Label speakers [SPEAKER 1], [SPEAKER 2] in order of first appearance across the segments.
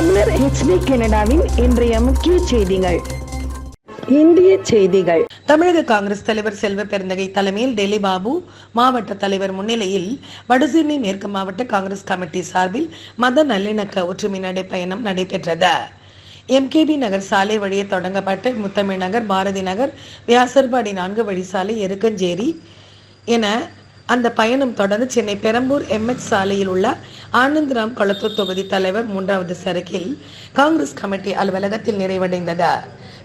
[SPEAKER 1] தமிழர் HD கனடாவின் இன்றைய முக்கிய செய்திகள். இந்திய செய்திகள்.
[SPEAKER 2] தமிழக காங்கிரஸ் தலைவர் செல்வ பெருந்தகை தலைமையில் டெல்லி பாபு மாவட்ட தலைவர் முன்னிலையில் வடசென்னை மேற்கு மாவட்ட காங்கிரஸ் கமிட்டி சார்பில் மத நல்லிணக்க ஒற்றுமை நடைப்பயணம் நடைபெற்றது. MKB நகர் சாலை வழியே தொடங்கப்பட்ட முத்தமிழ் நகர், பாரதி நகர், வியாசர்பாடி 4 வழி சாலை, எருக்கஞ்சேரி என அந்த பயணம் தொடர்ந்து சென்னை பெரம்பூர் MH சாலையில் உள்ள ஆனந்தராம் கொளத்தூர் தொகுதி தலைவர் 3வது சரக்கில் காங்கிரஸ் கமிட்டி அலுவலகத்தில் நிறைவடைந்தது.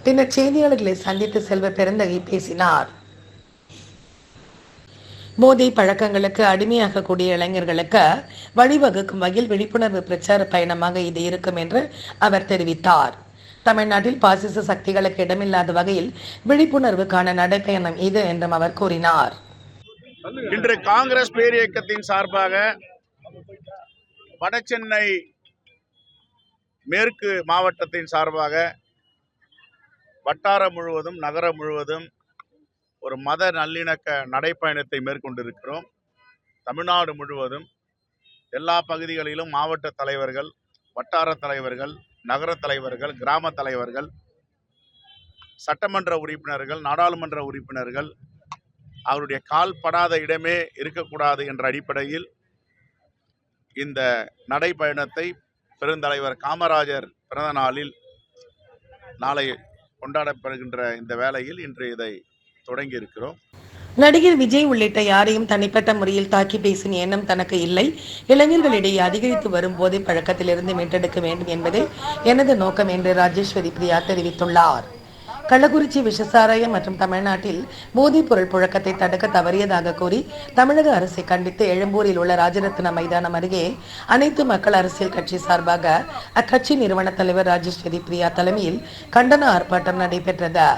[SPEAKER 2] பின்னர் செய்தியாளர்களை சந்தித்து செல்வ பெருந்தகை பேசினார். போதை பழக்கங்களுக்கு அடிமையாகக்கூடிய இளைஞர்களுக்கு வழிவகுக்கும் வகையில் விழிப்புணர்வு பிரச்சார பயணமாக இது இருக்கும் என்று அவர் தெரிவித்தார். தமிழ்நாட்டில் பாசிச சக்திகளுக்கு இடமில்லாத வகையில் விழிப்புணர்வுக்கான நடைப்பயணம் இது என்றும் அவர் கூறினார்.
[SPEAKER 3] இன்று காங்கிரஸ் பேரியக்கத்தின் சார்பாக வடசென்னை மேற்கு மாவட்டத்தின் சார்பாக வட்டாரம் முழுவதும், நகரம் முழுவதும் ஒரு மத நல்லிணக்க நடைப்பயணத்தை மேற்கொண்டிருக்கிறோம். தமிழ்நாடு முழுவதும் எல்லா பகுதிகளிலும் மாவட்ட தலைவர்கள், வட்டார தலைவர்கள், நகர தலைவர்கள், கிராம தலைவர்கள், சட்டமன்ற உறுப்பினர்கள், நாடாளுமன்ற உறுப்பினர்கள் அவருடைய கால் படாத இடமே இருக்கக்கூடாது என்ற அடிப்படையில் இந்த நடைப்பயணத்தை பெருந்தலைவர் காமராஜர் பிறந்த நாளில் நாளை கொண்டாடப்படுகின்ற இந்த வேளையில் இன்று இதை தொடங்கி இருக்கிறோம்.
[SPEAKER 2] நடிகர் விஜய் உள்ளிட்ட யாரையும் தனிப்பட்ட முறையில் தாக்கி பேசின எண்ணம் தனக்கு இல்லை. இளைஞர்களிடையே அதிகரித்து வரும் போதை பழக்கத்திலிருந்து மீட்டெடுக்க வேண்டும் என்பதே எனது நோக்கம் என்று ராஜேஸ்வரி பிரியா தெரிவித்துள்ளார். கள்ளக்குறிச்சி விஷசாராயம் மற்றும் தமிழ்நாட்டில் போதைப் பொருள் புழக்கத்தை தடுக்க தவறியதாக கூறி தமிழக அரசை கண்டித்து எழும்பூரில் உள்ள ராஜரத்ன மைதானம் அருகே அனைத்து மக்கள் அரசியல் கட்சி சார்பாக அக்கட்சி நிறுவன தலைவர் ராஜேஸ்வரி பிரியா தலைமையில் கண்டன ஆர்ப்பாட்டம் நடைபெற்றது.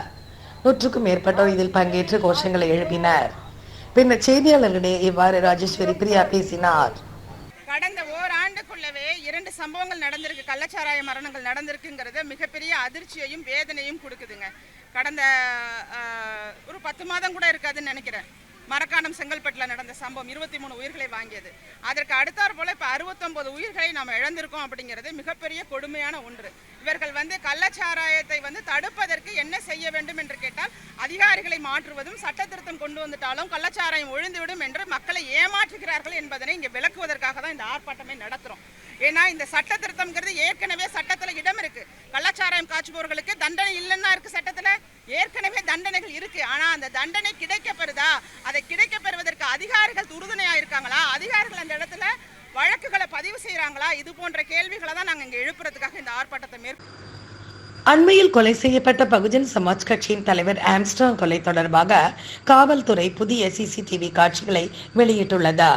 [SPEAKER 2] 100க்கும் மேற்பட்டோர் இதில் பங்கேற்று கோஷங்களை எழுப்பினர். பின்னர் செய்தியாளர்களிடையே இவ்வாறு ராஜேஸ்வரி பிரியா பேசினார்.
[SPEAKER 4] கடந்த ஓராண்டுக்குள்ளவே 2 சம்பவங்கள் நடந்திருக்கு. கள்ளச்சாராய மரணங்கள் நடந்திருக்குங்கிறது மிகப்பெரிய அதிர்ச்சியையும் வேதனையும் கொடுக்குதுங்க. கடந்த ஒரு 10 மாதம் கூட இருக்காதுன்னு நினைக்கிறேன். மரக்காணம் செங்கல்பட்டில் நடந்த சம்பவம் 23 உயிர்களை வாங்கியது. அதற்கு அடுத்தாற் போல இப்போ 69 உயிர்களை நாம் இழந்திருக்கோம். அப்படிங்கிறது மிகப்பெரிய கொடுமையான ஒன்று. இவர்கள் கள்ளச்சாராயத்தை தடுப்பதற்கு என்ன செய்ய வேண்டும் என்று கேட்டால் அதிகாரிகளை மாற்றுவதும், சட்ட திருத்தம் கொண்டு வந்துட்டாலும் கள்ளச்சாராயம் ஒழிந்துவிடும் என்று மக்களை ஏமாற்றுகிறார்கள் என்பதனை இங்கே விளக்குவதற்காக தான் இந்த ஆர்ப்பாட்டமே நடத்துகிறோம். ஏன்னா இந்த சட்ட திருத்தம்ங்கிறது ஏற்கனவே சட்டத்தில் இடம் இருக்கு. கள்ளச்சாராயம் காய்ச்சுபவர்களுக்கு தண்டனை இல்லைன்னா இருக்கு, சட்டத்தில் ஏற்கனவே தண்டனைகள் இருக்கு. ஆனா அந்த தண்டனை கிடைக்கப்பெறுதா, அதை கிடைக்கப்பெறுவதற்கு அதிகாரிகள் உறுதுணையா இருக்காங்களா, அதிகாரிகள் அந்த இடத்துல வழக்குகளை பதிவு செய்யறாங்களா, இது போன்ற கேள்விகளை தான் நாங்கள் இங்க எழுப்புறதுக்காக இந்த ஆர்ப்பாட்டத்தை
[SPEAKER 2] அண்மையில் கொலை செய்யப்பட்ட பகுஜன் சமாஜ் கட்சியின் தலைவர் ஆம்ஸ்ட்ராங் கொலை தொடர்பாக காவல்துறை புதிய CCTV காட்சிகளை வெளியிட்டுள்ளது.